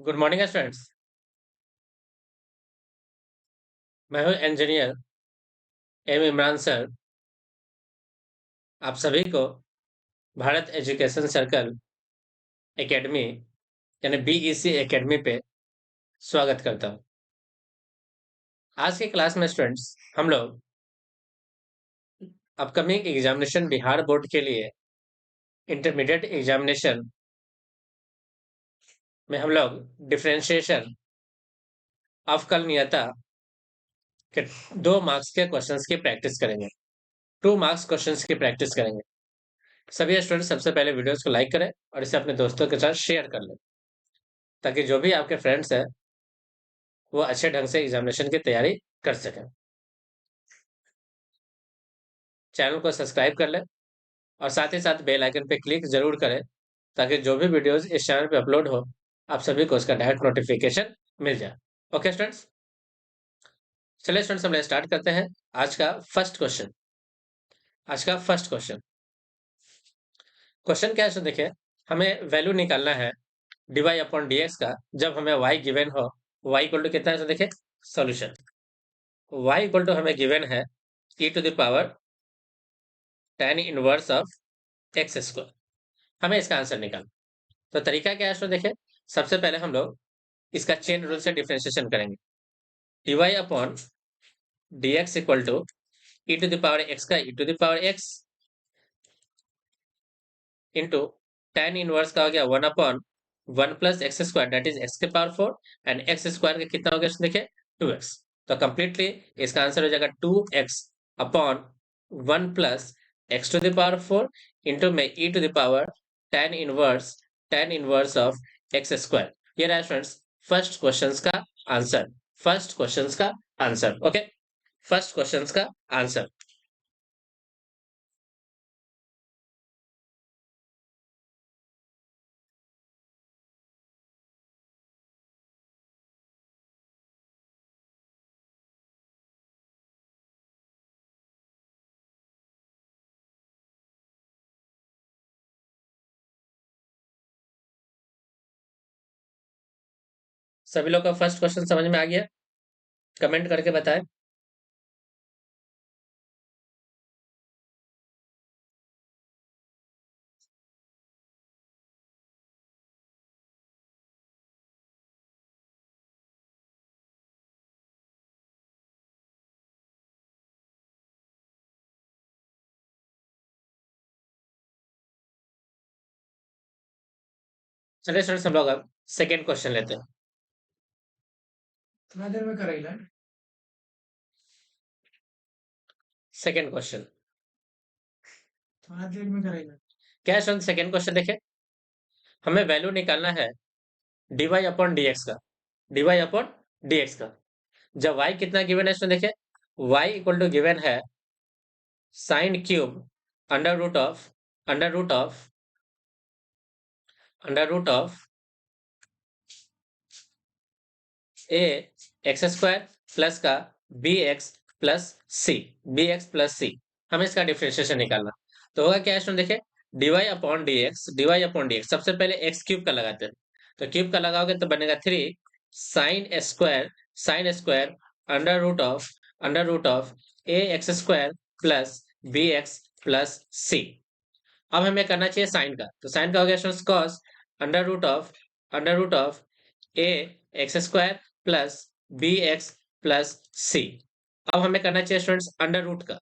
Good morning students. मैं हूं engineer Imran sir. आप सभी को भारत एजुकेशन सर्कल एकेडमी यानी बीईसी एकेडमी पे स्वागत करता हूं। आज के क्लास में स्टूडेंट्स हम लोग अपकमिंग एग्जामिनेशन बिहार बोर्ड के लिए इंटरमीडिएट एग्जामिनेशन में हम लोग डिफरेंशिएशन अवकलनीयता के 2 मार्क्स के क्वेश्चंस की प्रैक्टिस करेंगे। 2 मार्क्स क्वेश्चंस की प्रैक्टिस करेंगे। सभी स्टूडेंट्स सबसे पहले वीडियोस को लाइक करें और इसे अपने दोस्तों के साथ शेयर कर लें, ताकि जो भी आपके फ्रेंड्स हैं वो अच्छे ढंग से एग्जामिनेशन की तैयारी कर सकें। चैनल को सब्सक्राइब कर लें और साथ ही साथ बेल आइकन पे क्लिक जरूर करें, ताकि जो भी वीडियोस इस चैनल पे अपलोड हो आप सभी को उसका डायरेक्ट नोटिफिकेशन मिल जाए। ओके स्टूडेंट्स, चलिए स्टूडेंट्स हम स्टार्ट करते हैं आज का फर्स्ट क्वेश्चन। आज का फर्स्ट क्वेश्चन क्वेश्चन क्या है, देखिए हमें वैल्यू निकालना है dy अपॉन dx का जब हमें y गिवन हो। y इक्वल टू कितना है, देखिए सॉल्यूशन y इक्वल टू हमें गिवन है e to the power tan inverse of x square. हमें इसका आंसर निकालना। तो तरीका क्या है इसमें, देखिए सबसे पहले हम लोग इसका चेन रूल से डिफरेंशिएशन करेंगे। dy upon dx equal to e to the power x का e to the power x into tan inverse का हो गया 1 upon 1 plus x square, that is x के पावर 4 एंड x स्क्वायर का कितना हो गया इसमें, देखिए 2x। तो कंप्लीटली इसका आंसर हो जाएगा 2x upon 1 plus x to the power 4 into में e to the power tan inverse of x square. ये रहा फ्रेंड्स फर्स्ट क्वेश्चंस का आंसर। फर्स्ट क्वेश्चंस का आंसर। ओके, फर्स्ट क्वेश्चंस का आंसर। सभी लोग का फर्स्ट क्वेश्चन समझ में आ गया? कमेंट करके बताएं। चलिए स्टूडेंट्स हम लोग अब सेकेंड क्वेश्चन लेते हैं। थोड़ा देर में करेगा। सेकेंड क्वेश्चन थोड़ा देर में करेगा। क्या है स्टूडेंट, सेकेंड क्वेश्चन देखिए हमें वैल्यू निकालना है dy अपॉन dx का। dy अपॉन dx का जब y कितना गिवन है इसमें, देखिए y इक्वल टू गिवन है sine cube under root of under root of under root of A x square plus का B x plus C. B x plus C हमें इसका डिफरेंशिएशन निकालना। तो होगा क्या इसमें, देखिए dy अपॉन डी एक्स सबसे पहले एक्स क्यूब का लगाते हैं। तो क्यूब का लगाओगे तो बनेगा 3 sine square under root of A x square plus b x plus c. अब हमें करना चाहिए साइन का, तो साइन का हो गया cos under root of A x square plus b x plus c. अब हमें करना चाहिए स्टूडेंट्स अंडर रूट का।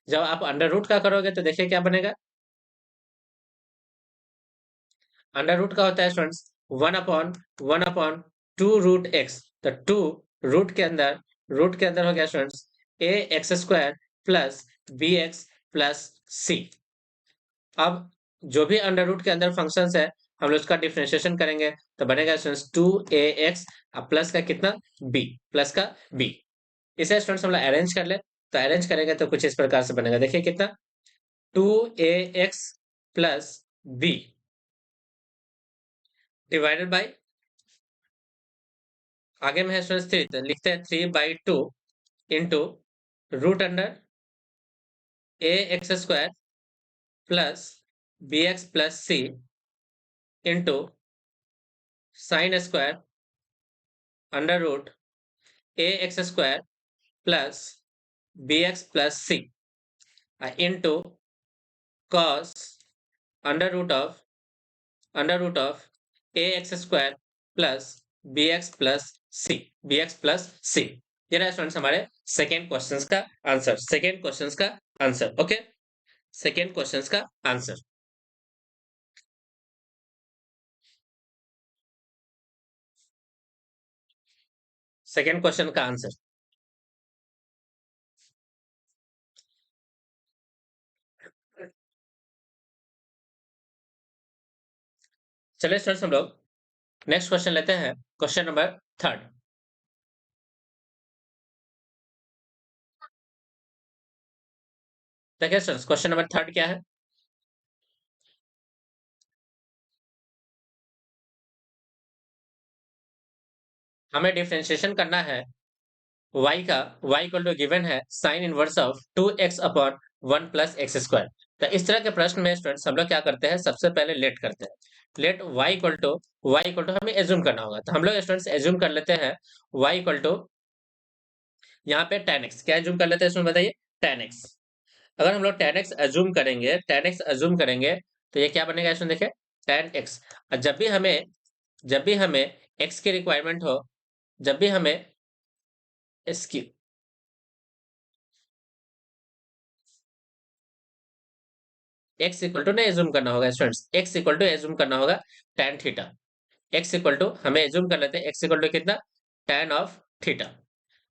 जब आप अंडर रूट का करोगे तो देखिए क्या बनेगा। अंडर रूट का होता है स्टूडेंट्स 1 अपॉन 2 रूट एक्स। तो 2 रूट के अंदर हो गया students a x square plus b x plus c. अब जो भी अंडर रूट के अंदर फंक्शंस है हम लोग उसका डिफरेंशिएशन करेंगे तो बनेगा स्टूडेंट्स 2ax प्लस का कितना b, प्लस का b। इसे स्टूडेंट्स हम लोग अरेंज कर ले, तो अरेंज करेंगे तो कुछ इस प्रकार से बनेगा, देखिए कितना 2ax plus b divided by, आगे में है स्टूडेंट्स 3 तो लिखते हैं 3/2 into root under a x square plus b x plus c into sine square under root a x square plus b x plus c into cos under root of A x square plus b x plus c ये रहा students हमारे second question का answer. Okay, second question का answer. Second question का answer. चलिए students हम लोग next question लेते हैं, क्वेश्चन नंबर थर्ड। देखिए स्टूडेंट्स क्वेश्चन नंबर थर्ड क्या है। हमें डिफरेंशिएशन करना है y का, y इक्वल टू गिवन है sine inverse of 2x upon 1 plus x square. तो इस तरह के प्रश्न में स्टूडेंट्स हम लोग क्या करते हैं, सबसे पहले लेट करते हैं। लेट y इक्वल टू हमें एज्यूम करना होगा। तो हम लोग स्टूडेंट्स एज्यूम कर लेते हैं y इक्वल टू यहाँ पे tan x। क्या एज्यूम कर लेते हैं इसमें बताइए, tan x। अगर हम लोग tan x एज्यूम करेंगे तो ये क्या बनेगा इसमें देखिए, tan x। और जब भी हमें x की रिक्वायरमेंट हो, जब भी हमें इसकी x इक्वल टू नहीं एज्यूम करना होगा students, x equal to assume करना होगा tan theta. x equal to हमें एज्यूम कर लेते हैं x इक्वल टू कितना, tan ऑफ थीटा।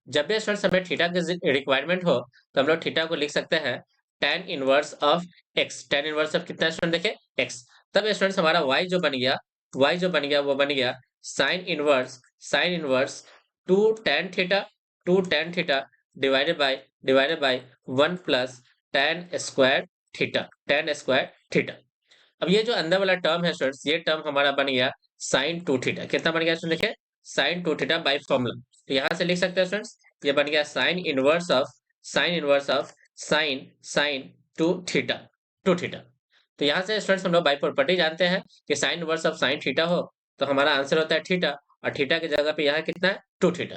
जब भी स्टूडेंट्स हमें थीटा की रिक्वायरमेंट हो तो हम लोग थीटा को लिख सकते हैं tan inverse of x। tan inverse of कितना स्टूडेंट देखिए x। तब स्टूडेंट्स हमारा y जो बन गया वो बन गया sine inverse 2 tan theta divided by 1 plus tan square theta. अब ये जो अंदर वाला टर्म है स्टूडेंट्स, ये टर्म हमारा बन गया साइन 2 थीटा। कितना बन गया स्टूडेंट देखिए, साइन 2 थीटा बाय फॉर्मूला। तो यहां से लिख सकते हैं स्टूडेंट्स, ये बन गया sine inverse of sine 2 theta. तो यहाँ से स्टूडेंट्स हम लोग बाय प्रॉपर्टी जानते हैं कि sine inverse of sine theta हो तो हमारा आंसर होता है थीटा, और थीटा की जगह पे यहाँ कितना है 2 थीटा।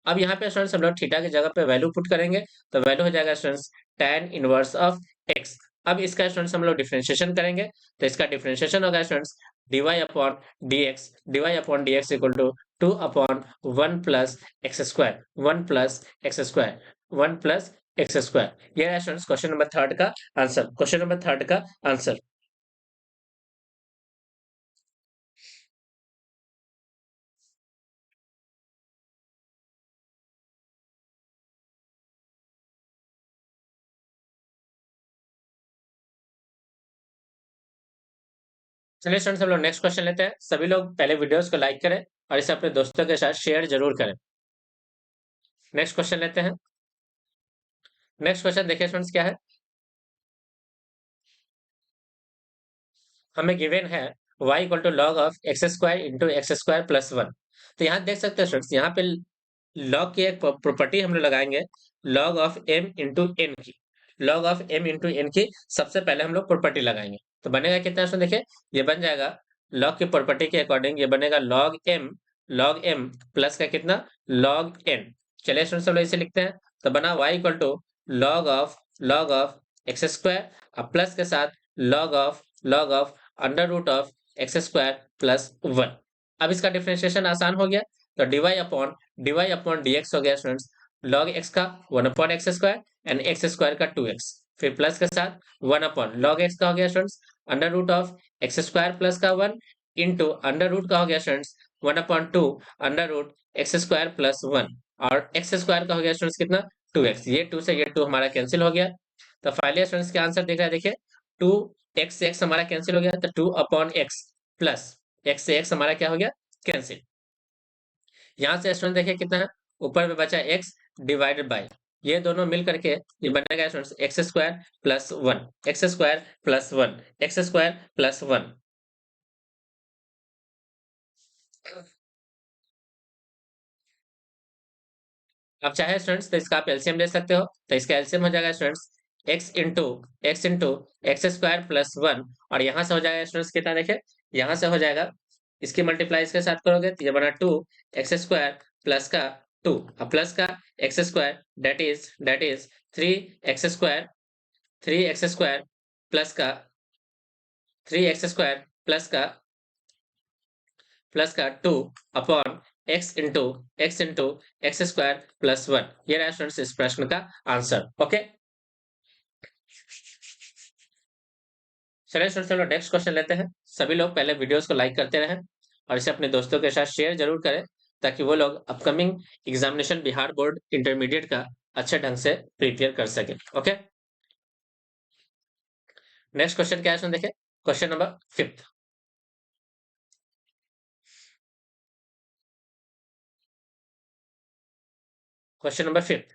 अब यहाँ पे स्टूडेंट्स हम लोग थीटा की जगह पे वैल्यू पुट करेंगे तो वैल्यू हो जाएगा students tan inverse of x। अब इसका स्टूडेंट्स हम लोग डिफरेंशिएशन करेंगे तो इसका डिफरेंशिएशन होगा students dy upon dx equal to 2 upon 1 plus x square 1 plus x square ये है स्टूडेंट्स क्वेश्चन नंबर थर्ड का आंसर। चलिए स्टूडेंट्स हम लोग नेक्स्ट क्वेश्चन लेते हैं। सभी लोग पहले वीडियोस को लाइक करें और इसे अपने दोस्तों के साथ शेयर जरूर करें। नेक्स्ट क्वेश्चन लेते हैं। नेक्स्ट क्वेश्चन देखिए स्टूडेंट्स क्या है। हमें गिवन है y equal to log of x square into X square plus 1। तो यहाँ देख सकते हैं स्टूडेंट्स, यहाँ पे लॉग की एक प्रॉपर्टी हम लोग लगाएंगे, log of m into n की। Log of m into n की सबसे पहले हम लोग प्रॉपर्टी लगाएंगे तो बनेगा कितना स्टूडेंट देखिए, ये बन जाएगा लॉग की प्रॉपर्टी के अकॉर्डिंग ये बनेगा लॉग m प्लस का कितना लॉग n। चलिए स्टूडेंट्स हम लोग इसे लिखते हैं तो बना y equal to log of x square और प्लस के साथ log of under root of x square plus 1। अब इसका डिफरेंशिएशन आसान हो गया तो dy अपॉन dx हो गया स्टूडेंट्स लॉग x का 1 upon x square and x square का 2x, फिर प्लस के साथ 1 अपॉन लॉग x का हो गया students under root of x square plus का 1 इंटू अंडर रूट का हो गया students 1 upon 2 under root X square plus 1 और एक्स स्क्वायर का हो गया स्टूडेंट्स कितना 2x। ये 2 से ये 2 हमारा कैंसिल हो गया। तो फाइनली स्टूडेंट्स का आंसर दिख रहा है देखिए 2x से x हमारा कैंसिल हो गया तो 2 अपॉन x प्लस x से x हमारा क्या हो गया कैंसिल। यहाँ से स्टूडेंट देखिए कितना है, ऊपर में बचा x डिवाइडेड बाय ये दोनों मिल करके ये बनेगा students x square plus 1 x square plus 1 x square plus 1। अब चाहे स्टूडेंट्स तो इसका आप एलसीएम ले सकते हो तो इसका एलसीएम हो जाएगा students x into X square plus 1 और यहाँ से हो जाएगा स्टूडेंट्स कितना देखिए, यहाँ से हो जाएगा इसकी मल्टीप्लाई इसके साथ करोगे तो ये बना 2x² प्लस का 2, अब प्लस का x² that is 3x² 3x² plus का 3x² प्लस का 2 upon x into x² plus 1। ये रहा स्टूडेंट्स इस प्रश्न का आंसर। ओके, चलिए स्टूडेंट्स चलो नेक्स्ट क्वेश्चन लेते हैं। सभी लोग पहले वीडियोस को लाइक करते रहें और इसे अपने दोस्तों के साथ शेयर जरूर करें ताकि वो लोग upcoming examination Bihar board intermediate का अच्छे ढंग से प्रिपेयर कर सके। ओके, नेक्स्ट क्वेश्चन क्या है देखें, क्वेश्चन नंबर 5। क्वेश्चन नंबर 5,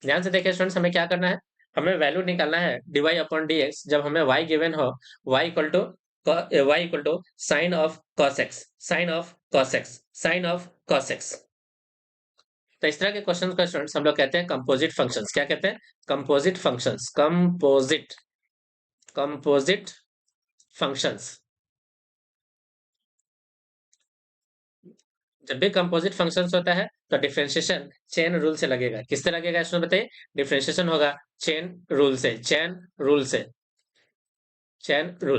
ध्यान से देखिए स्टूडेंट्स, हमें क्या करना है, हमें वैल्यू निकालना है dy अपॉन dx जब हमें y गिवन हो, y equal to sine of cos x, sine of cos x, sine of cos x। तो इस तरह के क्वेश्चन का स्टूडेंट्स हम लोग कहते हैं कंपोजिट फंक्शंस। क्या कहते हैं? Composite functions, composite functions. जब भी कंपोजिट फंक्शंस होता है तो डिफरेंशिएशन चेन रूल से लगेगा। किससे लगेगा इसमें बताइए? डिफरेंशिएशन होगा चेन रूल से, चेन रूल।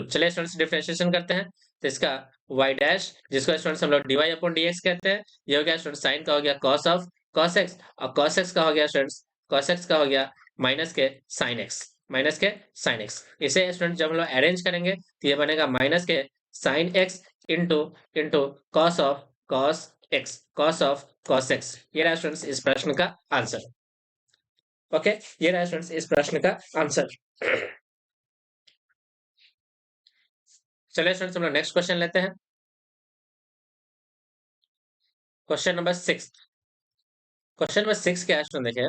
चलिए स्टूडेंट्स डिफरेंशिएशन करते हैं। तो इसका y डैश, जिसको स्टूडेंट्स हम लोग dy अपॉन dx कहते हैं, ये हो गया स्टूडेंट्स साइन का हो गया cos ऑफ cos x, और cos x का हो गया स्टूडेंट्स, cos x का हो गया माइनस के sin x, माइनस के sin x। इसे स्टूडेंट जब हम लोग अरेंज करेंगे तो ये बनेगा माइनस के sin x into into cos of cos x, cos of cos x। ये रहा स्टूडेंट्स इस प्रश्न का आंसर। ओके, ये रहा स्टूडेंट्स इस प्रश्न का आंसर। चलिए स्टूडेंट्स हम लोग नेक्स्ट क्वेश्चन लेते हैं। Question number 6। क्वेश्चन नंबर 6 क्या है स्टूडेंट देखिए,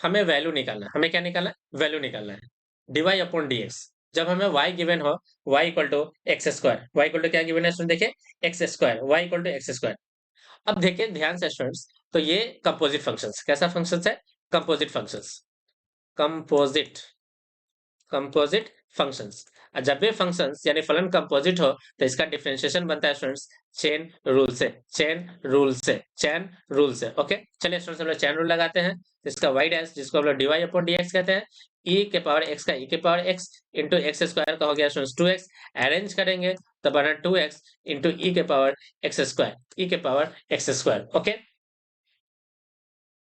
हमें वैल्यू निकालना है। हमें क्या निकालना है? वैल्यू निकालना है dy अपॉन dx जब हमें y गिवन हो, y equal to x², y equal to क्या गिवन है स्टूडेंट देखिए x², y equal to x²। अब देखिए ध्यान से स्टूडेंट्स, तो ये कंपोजिट फंक्शंस, कैसा फंक्शंस है? Composite functions, composite composite functions. जब भी फंक्शंस यानी फलन कंपोजिट हो तो इसका डिफरेंशिएशन बनता है स्टूडेंट्स चेन रूल से, चेन रूल से। ओके, चलिए स्टूडेंट्स हम लोग चेन रूल लगाते हैं। तो इसका y डैश, जिसको हम लोग dy अपॉन dx कहते हैं, e के पावर x का e के पावर x इंटू x² का हो गया स्टूडेंट्स 2x। अरेंज करेंगे तो बना 2x इंटू e के पावर x², e के पावर x²। ओके,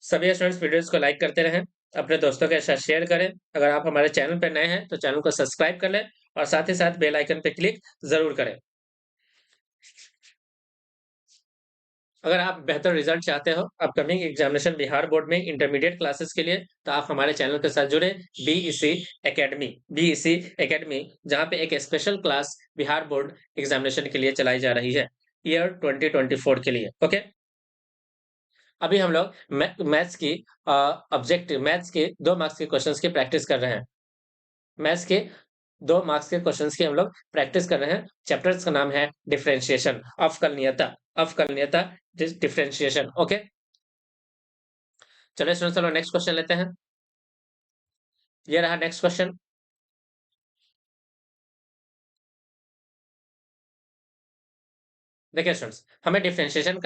सभी स्टूडेंट्स वीडियोस को लाइक करते रहें, अपने दोस्तों के साथ शेयर करें। अगर आप हमारे चैनल पर नए हैं तो चैनल को सब्सक्राइब कर लें और साथ ही साथ बेल आइकन पे क्लिक जरूर करें। अगर आप बेहतर रिजल्ट चाहते हो अपकमिंग एग्जामिनेशन बिहार बोर्ड में इंटरमीडिएट क्लासेस के लिए, तो आप हमारे चैनल के साथ जुड़े बीईसी एकेडमी, जहां पे एक special class Bihar board examination के लिए चलाई जा रही है ईयर 2024 के लिए। ओके, अभी हम लोग मैथ्स की ऑब्जेक्टिव मैथ्स के 2 मार्क्स के क्वेश्चंस की प्रैक्टिस कर रहे हैं। मैथ्स के 2 मार्क्स के क्वेश्चंस की हम लोग प्रैक्टिस कर रहे हैं। चैप्टर्स का नाम है डिफरेंशिएशन, अवकलनीयता डिफरेंशिएशन। ओके, चलिए स्टूडेंट्स चलो नेक्स्ट क्वेश्चन लेते हैं। ये रहा नेक्स्ट क्वेश्चन। देखिए स्टूडेंट्स, हमें डिफरेंशिएशन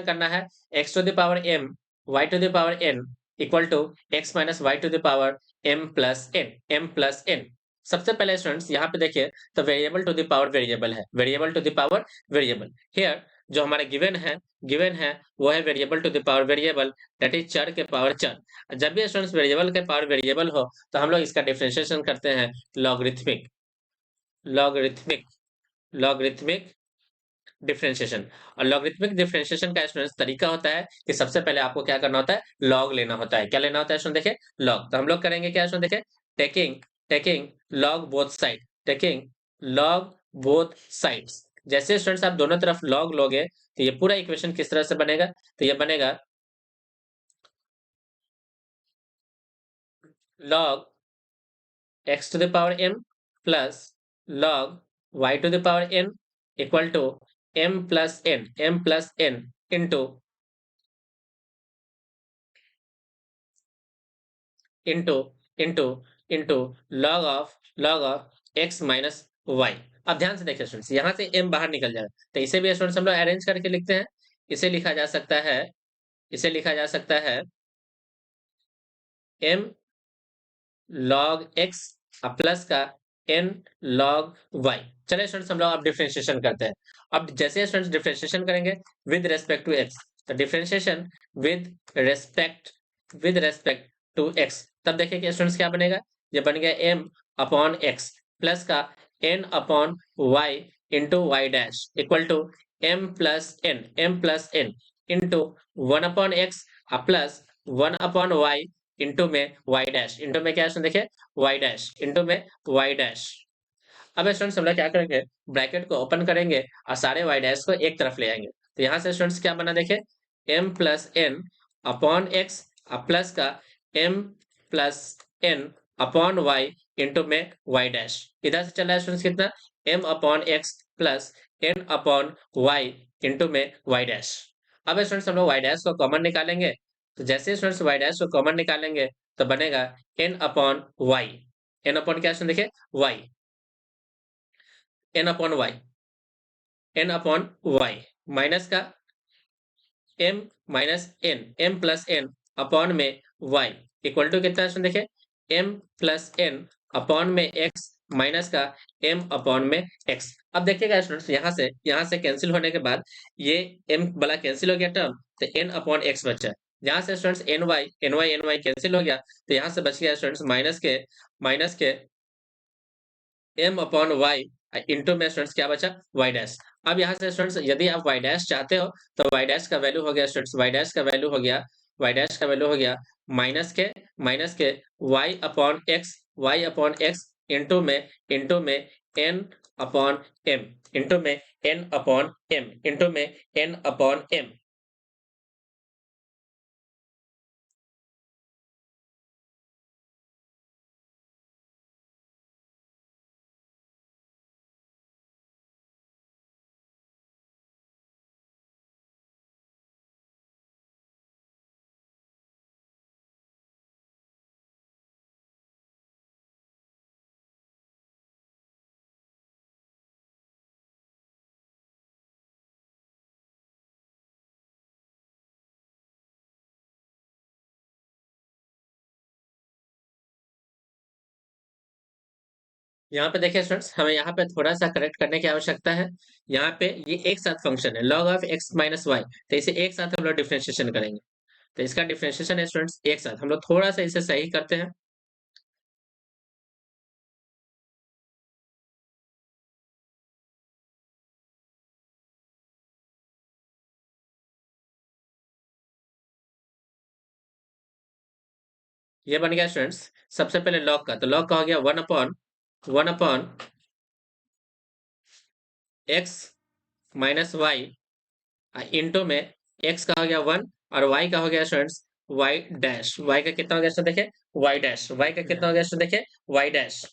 करना है x to the power m y to the power n equal to x minus y to the power m plus n। सबसे पहले स्टूडेंट्स यहाँ पे देखिए, तो variable to the power variable है, variable to the power variable. Here जो हमारे given है वो है variable to the power variable, that is चर के पावर चर। जब भी स्टूडेंट्स वेरिएबल के पावर वेरिएबल हो तो हम लोग इसका डिफरेंशिएशन करते हैं लॉगरिथमिक लॉगरिथमिक लॉगरिथमिक डिफरेंशिएशन। और लॉगरिथमिक डिफरेंशिएशन का स्टूडेंट्स तरीका होता है कि सबसे पहले आपको क्या करना होता है? लॉग लेना होता है। क्या लेना होता है स्टूडेंट? देखिए लॉग। तो हम लोग करेंगे क्या स्टूडेंट? देखिए taking taking log both side, taking log both sides. जैसे स्टूडेंट्स आप दोनों तरफ लॉग लोगे तो ये पूरा इक्वेशन किस तरह से बनेगा? तो ये बनेगा log x to the power m plus log y to the power n equal to m plus n into into log of x minus y। अब ध्यान से देखिए स्टूडेंट्स, यहाँ से m बाहर निकल जाएगा, तो इसे भी स्टूडेंट्स हम लोग अरेंज करके लिखते हैं। इसे लिखा जा सकता है, इसे लिखा जा सकता है m log x प्लस का n log y। चलिए स्टूडेंट्स हम लोग अब डिफरेंशिएशन करते हैं। अब जैसे स्टूडेंट्स डिफरेंशिएशन करेंगे विद रेस्पेक्ट टू x, तो differentiation with respect to x, तब देखिए कि स्टूडेंट्स क्या बनेगा। ये बन गया m अपॉन x प्लस का n upon y into Y dash equal to m plus n into 1 upon x plus 1 upon y into में y डैश, इंटू में क्या है देखिए y डैश, इंटू में y डैश। अब स्टूडेंट्स हम लोग क्या करेंगे, ब्रैकेट को ओपन करेंगे और सारे y डैश को एक तरफ ले आएंगे। तो यहाँ से स्टूडेंट्स क्या बना देखिए, m plus n upon x plus का m plus n upon y into में y डैश। इधर से चला है स्टूडेंट्स कितना, m upon x plus n upon y into में y डैश। अब स्टूडेंट्स हम लोग y डैश को कॉमन निकालेंगे, तो जैसे स्टूडेंट्स y डैश को कॉमन निकालेंगे तो बनेगा n upon y, n upon क्या स्टूडेंट देखिए y, n upon y, n upon y minus का m minus n, m plus n upon में y इक्वल टू कितना है देखिए m प्लस n अपॉन में x माइनस का m अपॉन में x। अब देखिएगा स्टूडेंट्स, यहाँ से कैंसिल होने के बाद ये m वाला कैंसिल हो गया टर्म, तो n अपॉन x बचा। यहाँ से स्टूडेंट्स ny कैंसिल हो गया, तो यहाँ से बच गया स्टूडेंट्स माइनस के m अपॉन y इंटू में स्टूडेंट्स क्या बचा y डैश। अब यहाँ से स्टूडेंट्स यदि आप y डैश चाहते हो तो y डैश का वैल्यू हो गया स्टूडेंट्स, y डैश का वैल्यू हो गया माइनस के y अपॉन x इंटू में n अपॉन m इंटू में n अपॉन m इंटू में n अपॉन m। यहाँ पे देखिए स्टूडेंट्स, हमें यहाँ पे थोड़ा सा करेक्ट करने की आवश्यकता है। यहाँ पे ये एक साथ फंक्शन है log of x minus Y, तो इसे एक साथ हम लोग डिफरेंशिएशन करेंगे। तो इसका डिफरेंशिएशन है स्टूडेंट्स एक साथ, हम लोग थोड़ा सा इसे सही करते हैं। ये बन गया स्टूडेंट्स सबसे पहले log का, तो log का हो गया 1 upon x minus Y into में x का हो गया 1 और y का हो गया स्टूडेंट्स y डैश। y का कितना हो गया स्टूडेंट देखिए y डैश, y का कितना हो गया स्टूडेंट देखिए y डैश।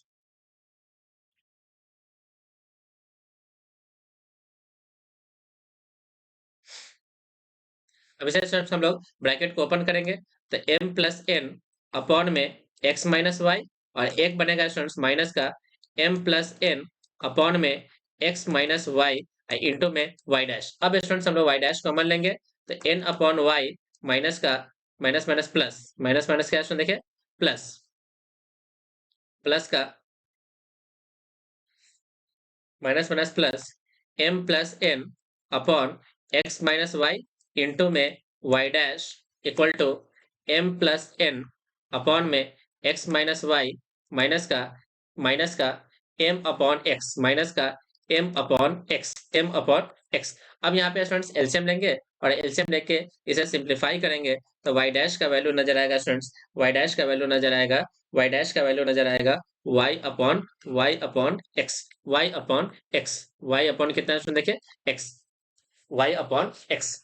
अब इसे स्टूडेंट्स हम लोग ब्रैकेट को ओपन करेंगे, तो m प्लस n अपॉन में x माइनस वाई और एक बनेगा स्टूडेंट्स माइनस का m प्लस n अपॉन में x माइनस वाई इंटू में y डैश। अब स्टूडेंट्स हम लोग y डैश कॉमन लेंगे, तो n अपॉन y माइनस का माइनस माइनस क्या स्टूडेंट देखिए प्लस, प्लस का minus plus m plus n upon x minus Y into में y dash equal to m plus n upon में x माइनस वाई माइनस का m upon x minus का m upon x। अब यहाँ पे students LCM लेंगे और LCM लेके इसे सिंप्लीफाई करेंगे, तो y डैश का वैल्यू नजर आएगा स्टूडेंट्स, y डैश का वैल्यू नजर आएगा, y डैश का वैल्यू नजर आएगा y upon x, y upon कितना है देखिए x, y upon x।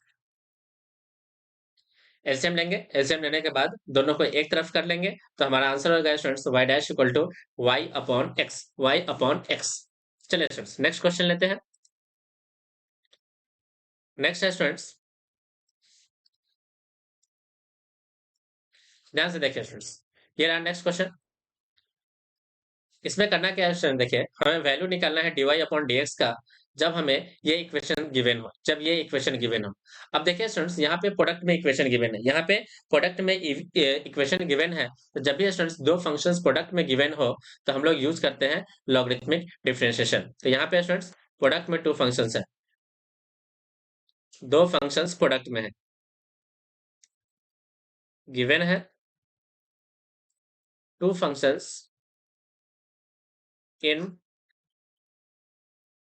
LCM लेंगे, एलसीएम लेने के बाद दोनों को एक तरफ कर लेंगे, तो हमारा आंसर होगा students y dash equal to y upon x। चलिए स्टूडेंट्स नेक्स्ट क्वेश्चन लेते हैं। नेक्स्ट है स्टूडेंट्स, ध्यान से देखिए स्टूडेंट्स, ये रहा नेक्स्ट क्वेश्चन। इसमें करना क्या है स्टूडेंट, देखिए हमें वैल्यू निकालना है dy अपॉन dx का, जब हमें ये इक्वेशन गिवन हो, जब ये इक्वेशन गिवन हो। अब देखिए स्टूडेंट्स, यहाँ पे प्रोडक्ट में इक्वेशन गिवन है, यहाँ पे प्रोडक्ट में इक्वेशन गिवन है, तो जब भी स्टूडेंट्स दो फंक्शंस प्रोडक्ट में गिवन हो तो हम लोग यूज करते हैं लॉगरिथमिक डिफरेंशिएशन। तो यहाँ पे स्टूडेंट्स प्रोडक्ट में टू फंक्शंस है, दो फंक्शंस प्रोडक्ट में है, गिवन है टू फंक्शंस इन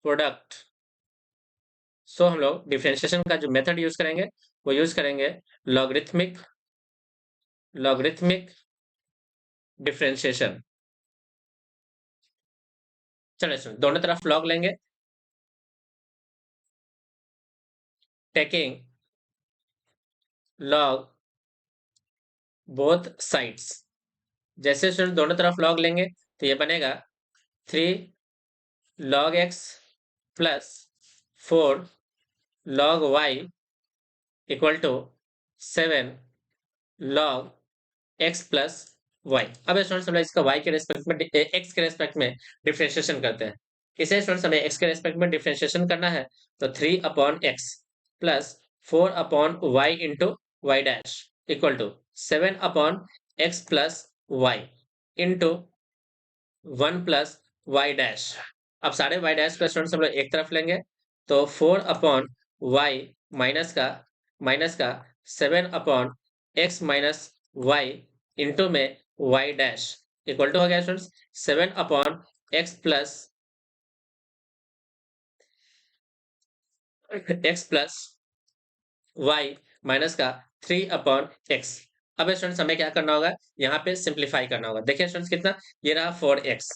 प्रोडक्ट। सो हम लोग डिफरेंशिएशन का जो मेथड यूज करेंगे वो यूज करेंगे लॉगरिथमिक लॉगरिथमिक डिफरेंशिएशन। चलो सुन, दोनों तरफ लॉग लेंगे, टेकिंग लॉग बोथ साइड्स। जैसे स्टूडेंट दोनों तरफ लॉग लेंगे तो ये बनेगा 3 log x plus 4 log y equal to 7 log x plus y। अब स्टूडेंट्स हम लोग इसका y के रेस्पेक्ट में x के रेस्पेक्ट में डिफरेंशिएशन करते हैं। इसे स्टूडेंट्स हमें x के रेस्पेक्ट में डिफरेंशिएशन करना है, तो 3 upon x plus 4 upon y into Y dash equal to 7 upon x plus y into 1 plus Y dash. अब सारे वाई डैश को स्टूडेंट्स हम लोग एक तरफ लेंगे, तो 4 अपॉन वाई माइनस का 7 upon X minus Y into में वाई डैश इक्वल टू हो गया students 7 upon X plus Y minus का 3 अपॉन एक्स। अब स्टूडेंट्स हमें क्या करना होगा, यहाँ पे सिंप्लीफाई करना होगा। देखिए स्टूडेंट्स कितना, ये रहा 4x,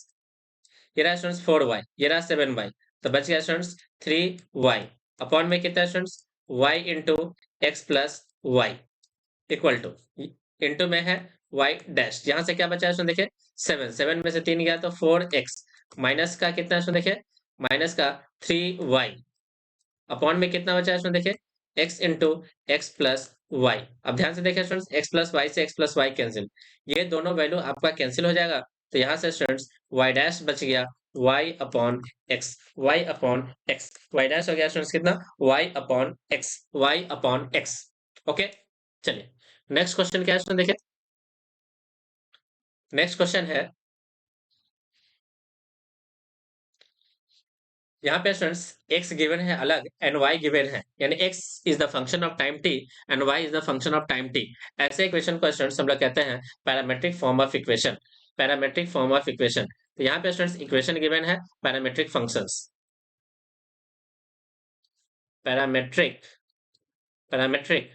ये रहा स्टूडेंट्स 4y, ये रहा 7y, तो बच गया स्टूडेंट्स 3y अपॉन में कितना students y into x plus Y equal to into में है y डैश। यहाँ से क्या बचा है देखिए 7 में से 3 गया तो 4x माइनस का कितना है देखिए माइनस का 3y अपॉन में कितना बचा है देखिए x into x plus y. अब ध्यान से देखिए स्टूडेंट्स, x प्लस वाई से x प्लस वाई कैंसिल, ये दोनों वैल्यू आपका कैंसिल हो जाएगा, तो यहाँ से स्टूडेंट्स y डैश बच गया y upon x, y upon x, y dash हो गया स्टूडेंट्स कितना y upon x, y upon x. Okay, चलिए नेक्स्ट क्वेश्चन क्या है स्टूडेंट, देखिए नेक्स्ट क्वेश्चन है, यहाँ पे स्टूडेंट्स x गिवन है अलग एंड y गिवन है, यानी x is the function of time t and y is the function of time t। ऐसे इक्वेशन को स्टूडेंट्स हम लोग कहते हैं parametric form of equation, parametric form of equation. तो यहाँ पे स्टूडेंट्स इक्वेशन गिवन है parametric functions, parametric parametric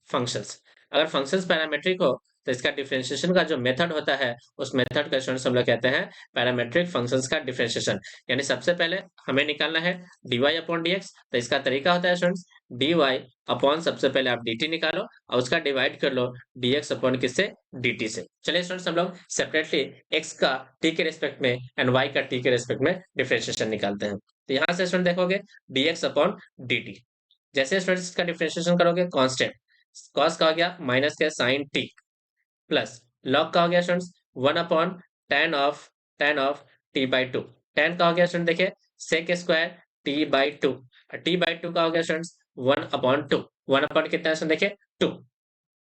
functions. अगर फंक्शंस पैरामेट्रिक हो तो इसका डिफरेंशिएशन का जो मेथड होता है उस मेथड का स्टूडेंट्स हम लोग कहते हैं पैरामेट्रिक फंक्शंस का डिफरेंशिएशन। यानी सबसे पहले हमें निकालना है dy अपॉन dx, तो इसका तरीका होता है स्टूडेंट्स dy अपॉन सबसे पहले आप dt निकालो और उसका डिवाइड कर लो dx अपॉन किससे dt से। चलिए स्टूडेंट्स हम लोग सेपरेटली x का t के रेस्पेक्ट में एंड y का t के रेस्पेक्ट में डिफरेंशिएशन निकालते हैं। तो यहाँ से स्टूडेंट देखोगे dx अपॉन dt, जैसे स्टूडेंट्स इसका डिफरेंशिएशन करोगे कांस्टेंट कॉस का हो गया माइनस के साइन टी प्लस लॉग का हो गया students 1 upon tan of t by two, tan का हो गया स्टूडेंट देखिए sec square t by two, t by two का हो गया स्टूडेंट्स 1 अपॉन टू, 1 अपॉन कितना है स्टूडेंट देखिए 2।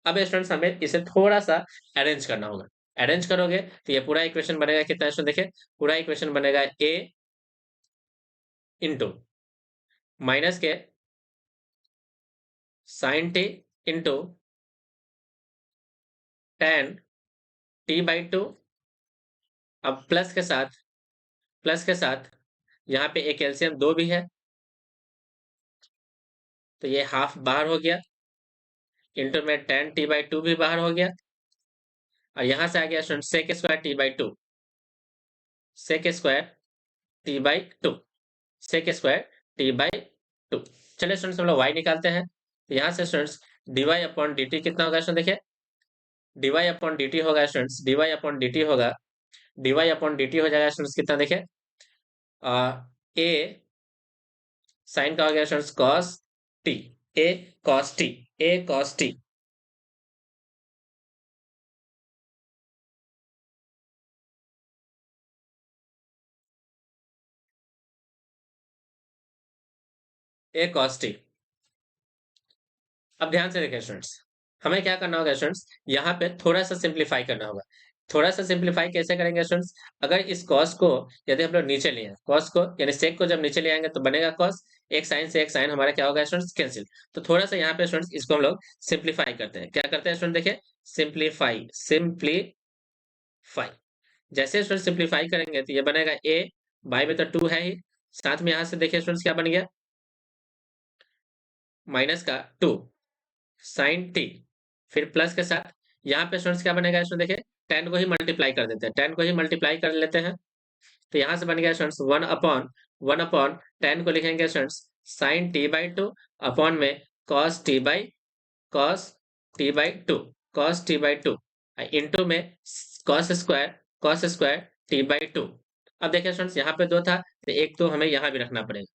अब स्टूडेंट्स हमें इसे थोड़ा सा अरेंज करना होगा, अरेंज करोगे तो ये पूरा इक्वेशन बनेगा कितना है स्टूडेंट देखिए, पूरा इक्वेशन बनेगा a इंटू माइनस के sine t into tan t by two. अब प्लस के साथ यहाँ पे एक एलसीएम 2 भी है, तो ये हाफ बाहर हो गया इंटू में टेन टी बाई टू भी बाहर हो गया, और यहाँ से आ गया student sec square t by two, sec square t by two, sec square t by two. चलिए स्टूडेंट्स हम लोग y निकालते हैं, तो यहाँ से स्टूडेंट्स dy अपॉन dt कितना होगा स्टूडेंट देखिए, dy अपॉन dt होगा स्टूडेंट्स, dy अपॉन dt होगा, dy अपॉन dt हो जाएगा स्टूडेंट्स कितना देखिए a साइन का हो गया students cos T, a cos T, a cos T A cos T. अब ध्यान से देखिए स्टूडेंट्स, हमें क्या करना होगा स्टूडेंट्स, यहाँ पे थोड़ा सा सिंप्लीफाई करना होगा। थोड़ा सा सिंप्लीफाई कैसे करेंगे स्टूडेंट्स, अगर इस कॉस को यदि हम लोग नीचे लिए कॉस को यानी सेक को जब नीचे ले आएंगे तो बनेगा कॉस, एक साइन से एक साइन हमारा क्या होगा स्टूडेंट्स, कैंसिल। तो थोड़ा सा यहाँ पे स्टूडेंट्स इसको हम लोग सिंप्लीफाई करते हैं। क्या करते हैं स्टूडेंट, देखिए सिंप्लीफाई, सिंप्लीफाई। जैसे स्टूडेंट सिंप्लीफाई करेंगे तो ये बनेगा ए, बाई में तो 2 है ही, साथ में यहाँ से देखिए स्टूडेंट्स क्या बन गया, माइनस का 2 साइन टी, फिर प्लस के साथ यहाँ पे स्टूडेंट्स क्या बनेगा इसमें देखिए, टेन को ही मल्टीप्लाई कर देते हैं, टेन को ही मल्टीप्लाई कर लेते हैं। तो यहाँ से बन गया स्टूडेंट्स वन अपॉन टेन को लिखेंगे students sine t by two, upon में cos t by cos t by two, cos t by two, into में cos square t by two. अब देखिए स्टूडेंट्स यहाँ पे 2 था तो एक तो हमें यहाँ भी रखना पड़ेगा।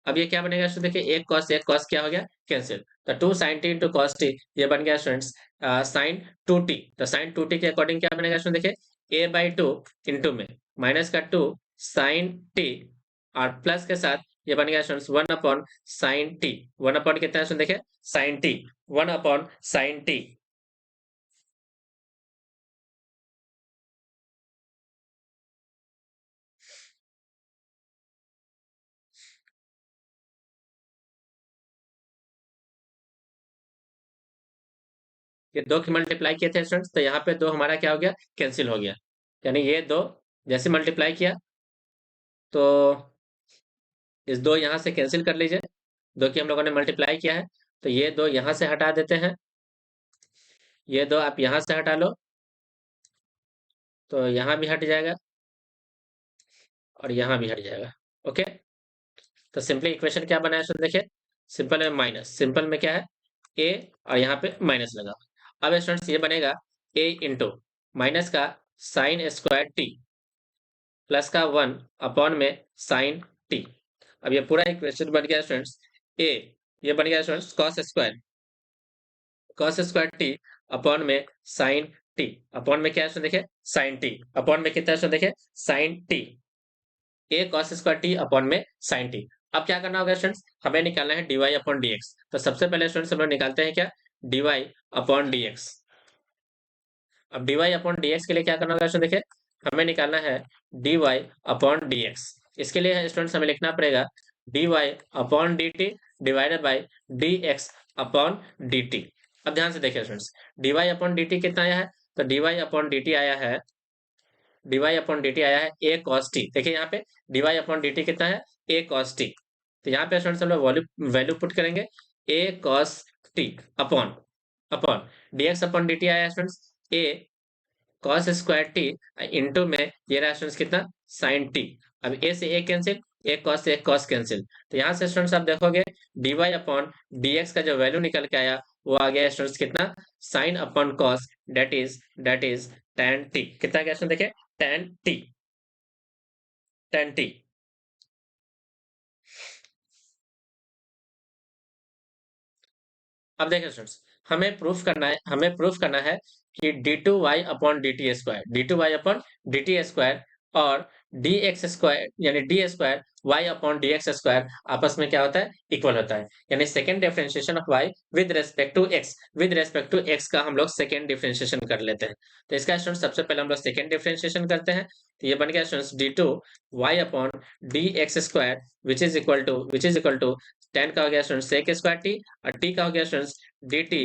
अब ये क्या बनेगा स्टूडेंट, देखिए एक कॉस क्या हो गया, कैंसिल। तो 2 sin t into cos T, ये बन गया स्टूडेंट्स साइन 2t। तो साइन 2t के अकॉर्डिंग क्या बनेगा स्टूडेंट, देखिए a बाई टू इंटू में माइनस का 2 साइन t और प्लस के साथ ये बन गया students 1 upon sine t। 1 upon कितना है स्टूडेंट, देखिए sine t, 1 upon sine t। ये 2 की मल्टीप्लाई किए थे स्टूडेंट्स, तो यहाँ पे 2 हमारा क्या हो गया, कैंसिल हो गया। यानी ये 2 जैसे मल्टीप्लाई किया तो इस 2 यहाँ से कैंसिल कर लीजिए, 2 की हम लोगों ने मल्टीप्लाई किया है तो ये 2 यहाँ से हटा देते हैं, ये 2 आप यहाँ से हटा लो तो यहाँ भी हट जाएगा और यहाँ भी हट जाएगा। ओके, तो सिंपली इक्वेशन क्या बना है स्टूडेंट, देखिए सिंपल में माइनस, सिंपल में क्या है ए और यहाँ पे माइनस लगा। अब स्टूडेंट्स ये बनेगा ए इंटू माइनस का साइन स्क्वायर टी प्लस का 1 अपॉन में साइन टी। अब ये पूरा इक्वेशन बन गया स्टूडेंट्स ए, ये बन गया students cos square T upon में साइन टी, अपॉन में क्या है देखिए साइन टी, अपॉन में कितना है देखिए साइन टी, ए कॉस स्क्वायर टी अपॉन में साइन टी। अब क्या करना होगा स्टूडेंट्स, हमें निकालना है dy अपॉन dx। तो सबसे पहले स्टूडेंट्स हम लोग निकालते हैं क्या, dy अपॉन dx। अब dy अपॉन dx के लिए क्या करना होगा स्टूडेंट, देखिए हमें निकालना है dy अपॉन dx। इसके लिए स्टूडेंट्स हमें लिखना पड़ेगा dy upon dt divided by dx upon dt। अब ध्यान से देखिए स्टूडेंट्स, dy अपॉन dt कितना आया है, तो dy अपॉन dt आया है, dy अपॉन dt आया है a cos t। देखिए यहाँ पे dy अपॉन dt कितना है, a cos t। तो यहाँ पे स्टूडेंट्स हम लोग वैल्यू पुट करेंगे a cos t upon upon dx upon dt आया है students a cos square t into में ये रहा स्टूडेंट्स कितना sin t। अब a से a cancel, a cos cancel. तो यहाँ से स्टूडेंट्स आप देखोगे dy अपॉन dx का जो वैल्यू निकल के आया वो आ गया स्टूडेंट्स कितना, sin upon cos that is tan t। कितना गया स्टूडेंट, देखिए tan t, tan t। अब देखिए स्टूडेंट्स, हमें प्रूफ करना है कि d2y upon dt square, d2y upon dt square और dx स्क्वायर यानी d square y upon dx square आपस में क्या होता है, इक्वल होता है। यानी second differentiation of y with respect to x, with respect to x का हम लोग सेकंड डिफरेंशिएशन कर लेते हैं। तो इसका स्टूडेंट सबसे पहले हम लोग सेकंड डिफरेंशिएशन करते हैं, तो ये बन गया students d2y upon dx square which is equal to tan का हो गया स्टूडेंट्स sec स्क्वायर t और t का हो गया students dt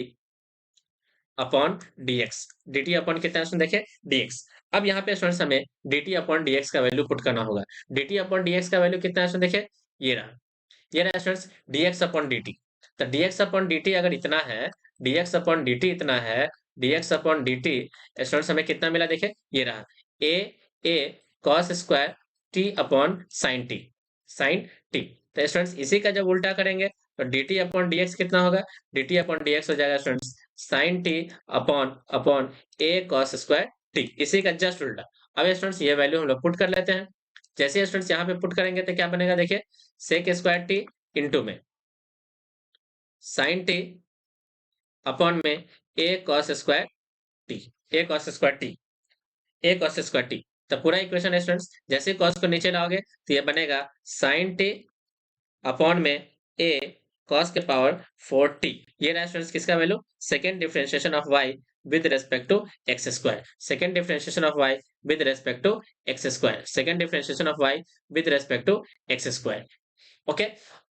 upon dx, dt upon कितना है देखिए dx। अब यहाँ पे स्टूडेंट्स हमें dt अपॉन dx का वैल्यू पुट करना होगा, dt अपॉन dx का वैल्यू कितना है देखिए ये रहा स्टूडेंट्स dx अपॉन dt। तो dx अपॉन dt अगर इतना है, dx अपॉन dt इतना है, dx अपॉन dt स्टूडेंट्स हमें कितना मिला, देखिए ये रहा a cos square t upon sin t, sin t। तो स्टूडेंट्स इसी का जब उल्टा करेंगे तो dt अपॉन dx कितना होगा, dt अपॉन dx हो जाएगा students sin t upon upon a cos square t, इसी का जस्ट उल्टा। अब स्टूडेंट्स ये वैल्यू हम लोग पुट कर लेते हैं। जैसे स्टूडेंट्स यहाँ पे पुट करेंगे तो क्या बनेगा, देखिए sec स्क्वायर t इंटू में sin t अपॉन में a cos square t, a cos square t, a cos square t। तो पूरा इक्वेशन है स्टूडेंट्स, जैसे cos को नीचे लाओगे तो ये बनेगा sin t अपॉन में a cos के पावर 4t। ये रहा स्टूडेंट्स किसका value, second differentiation of y with respect to x square, second differentiation of y with respect to x square, second differentiation of y with respect to x square. Okay,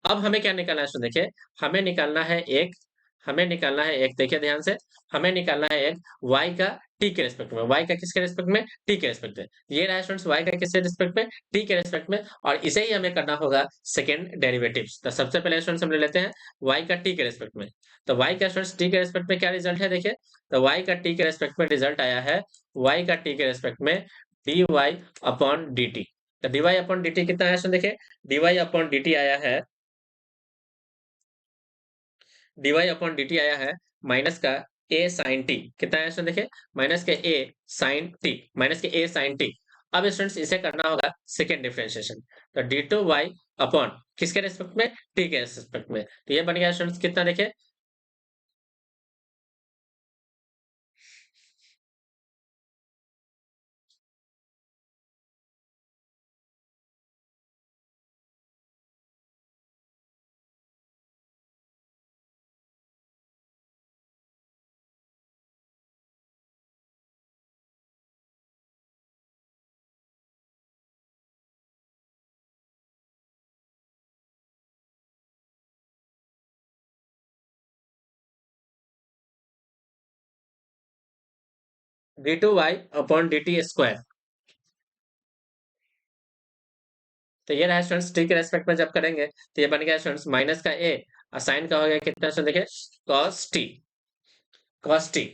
अब हमें क्या निकालना है, तो देखिए हमें निकालना है एक, देखिए ध्यान से, हमें निकालना है एक y का t के रेस्पेक्ट में, y का किसके रेस्पेक्ट में, t के रेस्पेक्ट में। ये रहा स्टूडेंट्स y का किसके रेस्पेक्ट में, t के रेस्पेक्ट में, और इसे ही हमें करना होगा सेकेंड डेरिवेटिव्स। तो सबसे पहले स्टूडेंट्स हम ले लेते हैं y का t के रेस्पेक्ट में। तो y का स्टूडेंट्स t के रेस्पेक्ट में क्या रिजल्ट है, देखिए तो y का t के रेस्पेक्ट में रिजल्ट आया है, y का t के रेस्पेक्ट में dy अपॉन dt। तो dy अपॉन dt कितना है, सुन देखिए dy अपॉन dt आया है, dy अपॉन dt आया है माइनस का a sin t, कितना है देखिए माइनस के a sin t, माइनस के a sin t। अब स्टूडेंट्स इसे करना होगा सेकेंड डिफरेंशिएशन, तो d2y अपॉन किसके रेस्पेक्ट में, t के रेस्पेक्ट में। तो ये बन गया स्टूडेंट्स कितना, देखिए d2y अपॉन dt स्क्वायर। तो ये रहा स्टूडेंट्स t के रेस्पेक्ट में जब करेंगे तो ये बन गया स्टूडेंट्स माइनस का a और साइन का हो गया कितना, देखिए cos t, cos t।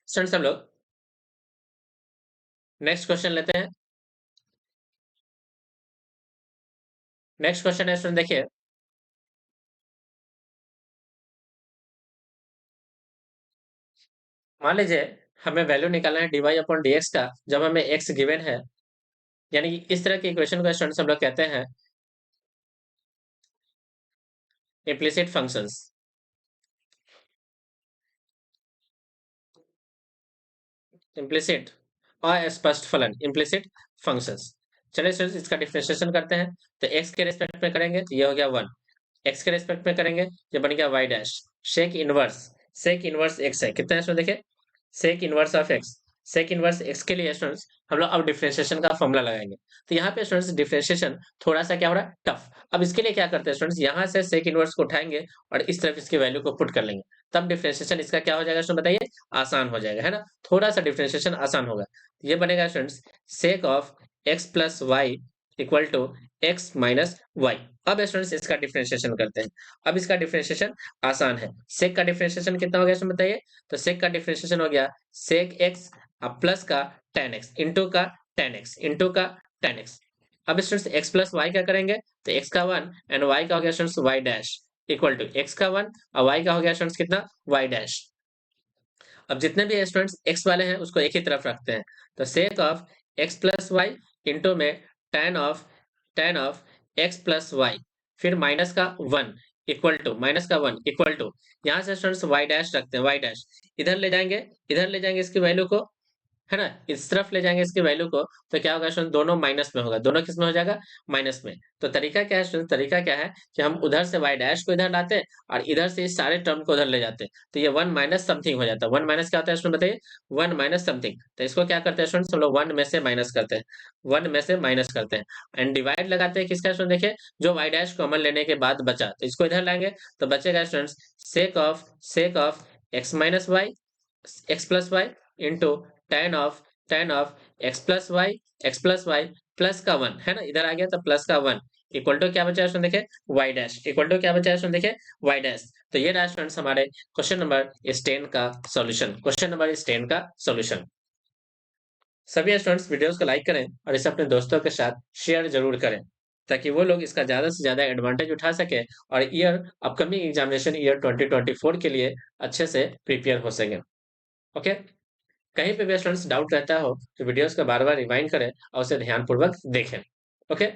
Students हम लोग नेक्स्ट क्वेश्चन लेते हैं। नेक्स्ट क्वेश्चन है स्टूडेंट देखिए, मान लीजिए हमें वैल्यू निकालना है dy अपॉन dx का, जब हमें x गिवन है, यानी कि इस तरह के इक्वेशन को स्टूडेंट्स हम लोग कहते हैं इम्प्लिसिट फंक्शंस, इम्प्लिसिट अस्पष्ट फलन, इम्प्लिसिट फंक्शंस। चलिए स्टूडेंट्स इसका डिफरेंशिएशन करते हैं। तो x के रेस्पेक्ट में करेंगे तो ये हो गया 1, x के रेस्पेक्ट में करेंगे ये बन गया y dash, sec inverse, sec inverse x है, कितना है इसमें देखिए sec inverse of x, sec inverse x के लिए स्टूडेंट्स हम लोग अब डिफरेंशिएशन का फॉर्मूला लगाएंगे। तो यहाँ पे स्टूडेंट्स डिफरेंशिएशन थोड़ा सा क्या हो रहा है, टफ। अब इसके लिए क्या करते हैं स्टूडेंट्स, यहाँ से सेक इनवर्स को उठाएंगे और इस तरफ इसकी वैल्यू को पुट कर लेंगे, तब डिफरेंशिएशन इसका क्या हो जाएगा स्टूडेंट बताइए, आसान हो जाएगा, है ना, थोड़ा सा डिफरेंशिएशन आसान होगा। ये बनेगा students sec of x plus Y equal to x minus y. अब स्टूडेंट्स इसका डिफरेंशिएशन करते हैं। अब इसका डिफरेंशिएशन आसान है। सेक का डिफरेंशिएशन कितना हो गया इसमें बताइए, तो सेक का डिफरेंशिएशन हो गया सेक एक्स अब प्लस का टेन एक्स इंटू का टेन एक्स इंटू का टेन एक्स। अब स्टूडेंट्स एक्स प्लस वाई क्या करेंगे, तो एक्स का 1 एंड वाई का हो गया students y dash equal to x का 1 और वाई का हो गया स्टूडेंट्स कितना, वाई डैश। अब जितने भी स्टूडेंट्स एक्स वाले हैं उसको एक ही तरफ रखते हैं, तो sec of x plus y into में tan of x plus y, फिर माइनस का 1 इक्वल टू माइनस का 1 इक्वल टू, यहाँ से स्टूडेंट्स वाई डैश रखते हैं, वाई डैश इधर ले जाएंगे इसकी वैल्यू को, है ना, इस तरफ ले जाएंगे इसकी वैल्यू को, तो क्या होगा स्टूडेंट दोनों माइनस में होगा, दोनों किस में हो जाएगा, माइनस में। तो तरीका क्या है स्टूडेंट, तरीका क्या है कि हम उधर से y डैश को इधर लाते हैं और इधर से इस सारे टर्म को उधर ले जाते हैं, तो ये 1 माइनस समथिंग हो जाता है। 1 माइनस क्या होता है स्टूडेंट बताइए, 1 माइनस समथिंग। तो इसको क्या करते हैं स्टूडेंट, हम लोग 1 में से माइनस करते हैं, 1 में से माइनस करते हैं एंड डिवाइड लगाते हैं किसका स्टूडेंट, देखिए जो y डैश कॉमन लेने के बाद बचा तो इसको इधर लाएंगे, तो बचेगा students sec of x minus y x plus y into tan of x plus y plus का 1, है ना, इधर आ गया तो प्लस का 1 इक्वल टू क्या बचा है देखे वाई डैश, इक्वल टू क्या बचा है देखे वाई डैश। तो ये रहा स्टूडेंट्स हमारे क्वेश्चन नंबर इस 10 का सॉल्यूशन, क्वेश्चन नंबर इस 10 का सॉल्यूशन। सभी स्टूडेंट्स वीडियोस को लाइक करें और इसे अपने दोस्तों के साथ शेयर जरूर करें। ताकि वो लोग इसका ज़्यादा से ज़्यादा एडवांटेज उठा सकें और अपकमिंग एग्जामिनेशन ईयर 2024 के लिए अच्छे से प्रिपेयर हो सकें। ओके? कहीं पे भी स्टूडेंट्स डाउट रहता हो तो वीडियोस को बार-बार रिवाइंड करें और उसे ध्यानपूर्वक देखें। ओके?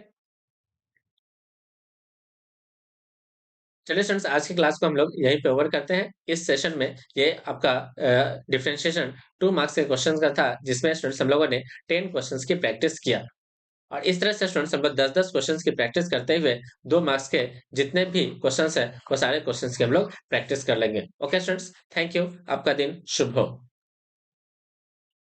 चलिए स्टूडेंट्स, आज की क्लास को हम लोग यहीं पे ओवर करते हैं। इस सेशन में ये आपका डिफरेंशिएशन 2 मार्क्स के क्वेश्चन का था, जिसमें स्टूडेंट्स हम लोगों ने 10 क्वेश्चंस की प्रैक्टिस किया। और इस तरह से स्टूडेंट्स हम लोग 10-10 क्वेश्चंस की प्रैक्टिस करते हुए 2 मार्क्स के जितने भी क्वेश्चंस हैं, वो सारे क्वेश्चंस की हम लोग प्रैक्टिस कर लेंगे। Okay students, thank you. आपका दिन शुभ हो।